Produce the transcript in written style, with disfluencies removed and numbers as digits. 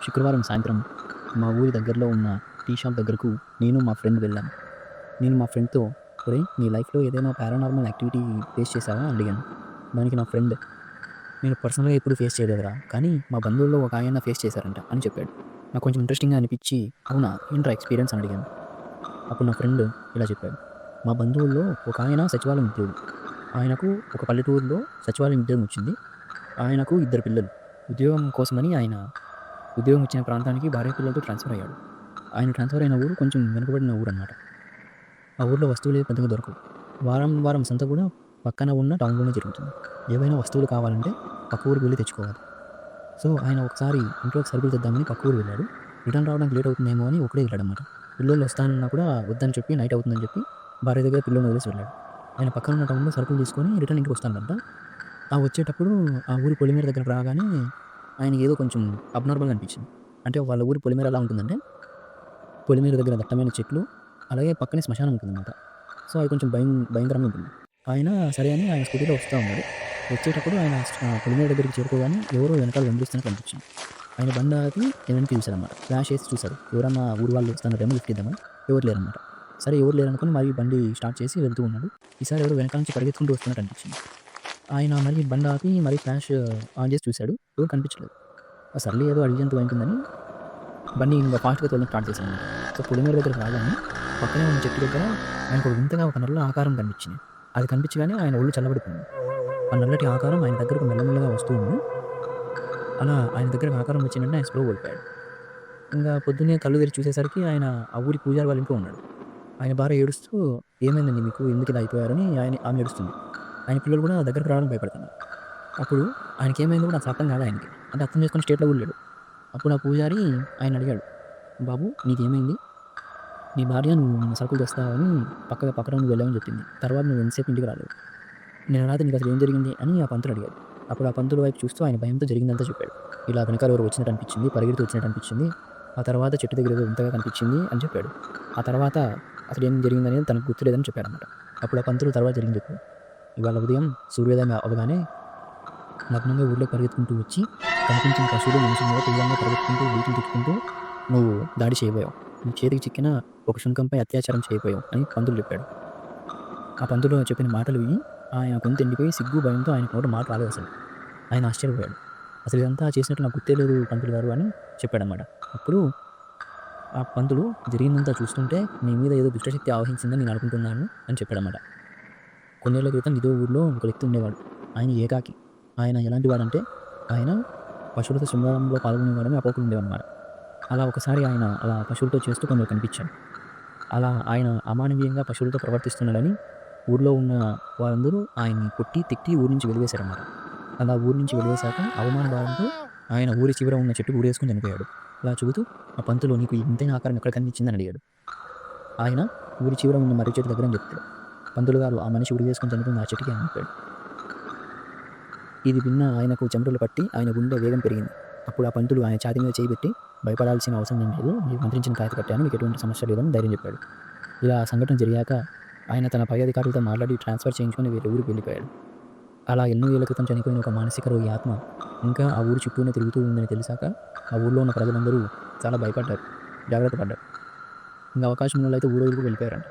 శుక్రవారం సాయంత్రం మా ఊరి దగ్గరలో ఉన్న టీ షాప్ దగ్గరకు నేను మా ఫ్రెండ్ వెళ్ళాం. నేను మా ఫ్రెండ్‌తో "ఒరేయ్! నీ లైఫ్‌లో ఏదైనా పారానార్మల్ యాక్టివిటీ ఫేస్ చేశావా?" అని అడిగాను. దానికి నా ఫ్రెండ్ "నేను పర్సనల్‌గా ఎప్పుడు ఫేస్ చేయలేదురా. కానీ మా బంధువుల్లో ఒక ఆయన ఫేస్ చేశారంట" అని చెప్పాడు. నాకు కొంచెం ఇంట్రెస్టింగ్‌గా అనిపించి "అవునా? ఏంట్రా ఎక్స్‌పీరియన్స్" అని అడిగాను. అప్పుడు నా ఫ్రెండ్ ఇలా చెప్పాడు. "మా బంధువుల్లో ఒక ఆయన సచివాలయం ఉద్యోగి. ఆయనకు ఒక పల్లెటూరులో సచివాలయం ఉద్యోగం వచ్చింది. ఆయనకు ఇద్దరు పిల్లలు. ఉద్యోగం కోసమని ఆయన ఉద్యోగం వచ్చిన ప్రాంతానికి భార్య పిల్లలతో ట్రాన్స్‌ఫర్ అయ్యాడు. ఆయన ట్రాన్స్‌ఫర్ అయిన ఊరు కొంచెం వెనుకబడిన ఊరనమాట. ఆ ఊర్లో వస్తువులేవి పెద్దగా దొరకవు. వారం వారం సంత కూడా పక్కన ఉన్న టౌన్‌లోనే జరుగుతుంది. ఏవైనా వస్తువులు కావాలంటే పక్క ఊరికి వెళ్లి తెచ్చుకోవాలి. సో, ఆయన ఒకసారి ఇంట్లోకి సరుకులు తెద్దామని పక్క ఊరు వెళ్ళాడు. రిటర్న్ రావడానికి లేట్ అవుతుందేమో అని ఒక్కడే వెళ్ళాడనమాట. పిల్లోళ్ళు వస్తానన్నా కూడా వద్దని చెప్పి నైట్ అవుతుందని చెప్పి భార్య దగ్గర పిల్లోడిని వదిలేసి వెళ్ళాడు. ఆయన పక్కన ఉన్న టౌన్‌లో సరుకులు తీసుకొని రిటర్న్ ఇంటికి వస్తాడంట. ఆ వచ్చేటప్పుడు ఆ ఊరి పొలిమేర దగ్గరకు రాగానే ఆయనకేదో కొంచెం అబ్నార్మల్‌గా అనిపించింది. అంటే వాళ్ళ ఊరి పొలిమేర ఎలా ఉంటుందంటే పొలిమేర దగ్గర దట్టమైన చెట్లు, అలాగే పక్కనే శ్మశానం ఉంటుందన్నమాట. సో, అది కొంచెం భయంకరంగా ఉంటుంది. ఆయన సరే అని ఆయన స్కూటీలో వస్తా ఉన్నాడు. వచ్చేటప్పుడు ఆయన పొలిమేర దగ్గరికి చేరుకోగానే ఎవరో వెనకాల వెంబడిస్తున్నట్టు అనిపించింది. ఆయన బండి ఆపి వెనక్కి చూసాడన్నమాట. ఫ్లాష్ ఏసి చూసాడు. ఎవరన్నా ఊరు వాళ్ళు వస్తున్నారేమో లిఫ్ట్ ఇద్దామని. ఎవరు లేరన్నమాట. సరే ఎవరు లేరనుకోని మరి బండి స్టార్ట్ చేసి వెళ్తూ ఉన్నాడు. ఈసారి ఎవరో వెనకాల నుంచి పరిగెత్తుకుంటూ వస్తున్నట్టు అనిపించింది. ఆయన మరి బండి ఆపి మరి ఫ్లాష్ ఆన్ చేసి చూసాడు. ఎవరు కనిపించలేదు. సర్లే ఏదో అడివి జంతువు అయుంటుందని బండి ఇంక ఫాస్ట్‌గా తోలడం స్టార్ట్ చేశాడన్నమాట. సో, పొలిమేర దగ్గరికి రాగానే పక్కనే ఉన్న చెట్టు దగ్గర ఆయనకు ఒక వింతగా ఒక నల్ల ఆకారం కనిపించింది. అది కనిపించగానే ఆయన ఒళ్ళు చల్లబడిపోయింది. ఆ నల్లటి ఆకారం ఆయన దగ్గరకు మెల్లమెల్లగా వస్తూ ఉంది. అలా ఆయన దగ్గరకు ఆకారం వచ్చిన వెంటనే ఆయన స్పృహ కోల్పోయాడు. ఇంగా పొద్దున్నే కళ్ళు తెరిచి చూసేసరికి ఆయన ఆ ఊరి పూజారి వాళ్ళ ఇంట్లో ఉన్నాడు. ఆయన భార్య ఏడుస్తూ "ఏమైందండి మీకు? ఎందుకిలా అయిపోయారని" ఆమె ఏడుస్తుంది. ఆయన పిల్లలు కూడా దగ్గరికి రావడానికి భయపడుతున్నారు. అప్పుడు ఆయనకేమైందో కూడా అసలు అర్థం కాలే ఆయనకి. అంటే అర్థం చేసుకునే స్టేట్‌లో కూడా లేడు. అప్పుడు ఆ పూజారి ఆయన్ని అడిగాడు. "బాబు నీకేమైంది? నీ భార్య నువ్వు నిన్న సరుకులు తెస్తావని పక్క రౌండ్‌కి వెళ్ళావని చెప్పింది. తర్వాత నువ్వు ఎంతసేపు ఇంటికి రాలేదు. నిన్న రాత్రి నీకు అసలు ఏం జరిగింది?" అని ఆ పంతులు అడిగాడు. అప్పుడు ఆ పంతులు వైపు చూస్తూ ఆయన భయంతో జరిగిందంతా చెప్పాడు. ఇలా వెనకాల ఎవరో వచ్చినట్టు అనిపించింది. పరిగెడుతూ వచ్చినట్టు అనిపించింది. ఆ తర్వాత చెట్టు దగ్గర ఏదో వింతగా కనిపించింది అని చెప్పాడు. ఆ తర్వాత అసలేం జరిగిందనేది తనకు గుర్తులేదని చెప్పాడన్నమాట. అప్పుడు ఆ పంతులు తర్వాత జరిగింది చెప్పాడు. "ఇవాళ ఉదయం సూర్యోదయం అవ్వగానే నగ్నంగా ఊర్లోకి పరిగెత్తుకుంటూ వచ్చి కనిపించిన పశువులు, మనుషుల మీద తీవ్రంగా పరిగెత్తుకుంటూ బూతులు తిట్టుకుంటూ నువ్వు దాడి చేయబోయావు. నీ చేతికి చిక్కిన ఒక శునకంపై అత్యాచారం చేయబోయావు" అని పంతులు చెప్పాడు. ఆ పంతులు చెప్పిన మాటలు విని ఆయన గొంతు ఎండిపోయి సిగ్గు, భయంతో ఆయనకు నోట మాట రాలేదసలు. ఆయన ఆశ్చర్యపోయాడు. "అసలు ఇదంతా చేసినట్టు నాకు గుర్తే లేదు పంతులు గారు" అని చెప్పాడన్నమాట. అప్పుడు ఆ పంతులు "జరిగిందంతా చూస్తుంటే నీ మీద ఏదో దుష్టశక్తి ఆవహించిందని నేను అనుకుంటున్నాను" అని చెప్పాడన్నమాట. కొన్నేళ్ల క్రితం ఇదే ఊర్లో ఒక వ్యక్తి ఉండేవాడు. ఆయన ఏకాకి. ఆయన ఎలాంటి వాడంటే ఆయన పశువులతో శృంగారంలో పాల్గొనేవాడని అపోహలు ఉండేవన్నమాట. అలా ఒకసారి ఆయన అలా పశువులతో చేస్తూ కొందరు కనిపించారు. అలా ఆయన అమానవీయంగా పశువులతో ప్రవర్తిస్తున్నాడని ఊర్లో ఉన్న వారందరూ ఆయన్ని కొట్టి, తిట్టి ఊరు నుంచి వెలివేశారన్నమాట. అలా ఊరు నుంచి వెలివేశాక అవమాన భారంతో ఆయన ఊరి చివర ఉన్న చెట్టుకు ఉరేసుకొని చనిపోయాడు. అలా చెబుతూ ఆ పంతులు "నీకు ఈ వింతైన ఆకారం ఎక్కడ కనిపించిందని" అడిగాడు. ఆయన ఊరి చివర ఉన్న మర్రి చెట్టు దగ్గర అని చెప్తాడు. పంతులు గారు "ఆ మనిషి ఉరివేసుకొని చనిపోయింది ఆ చెట్టుకే" అని చెప్పాడు. ఇది విన్న ఆయనకు చెమటలు పట్టి ఆయన గుండె వేగం పెరిగింది. అప్పుడు ఆ పంతులు ఆయన ఛాతీ మీద చేయి పెట్టి "భయపడాల్సిన అవసరం ఏం లేదు. మీరు మంత్రించిన కాయత కట్టాను. మీకు ఎటువంటి సమస్య లేదని" ధైర్యం చెప్పాడు. ఇలా ఆ సంఘటన జరిగాక ఆయన తన పై అధికారులతో మాట్లాడి ట్రాన్స్‌ఫర్ చేయించుకొని వేరే ఊరికి వెళ్ళిపోయాడు. అలా ఎన్నో ఏళ్ల క్రితం చనిపోయిన ఒక మానసిక రోగి ఆత్మ ఇంకా ఆ ఊరి చుట్టూనే తిరుగుతూ ఉందని తెలిసాక ఆ ఊర్లో ఉన్న ప్రజలందరూ చాలా భయపడ్డారు. జాగ్రత్త పడ్డారు. ఇంక అవకాశం ఉన్నోళ్ళైతే ఊరు వదిలి వెళ్ళిపోయారంట.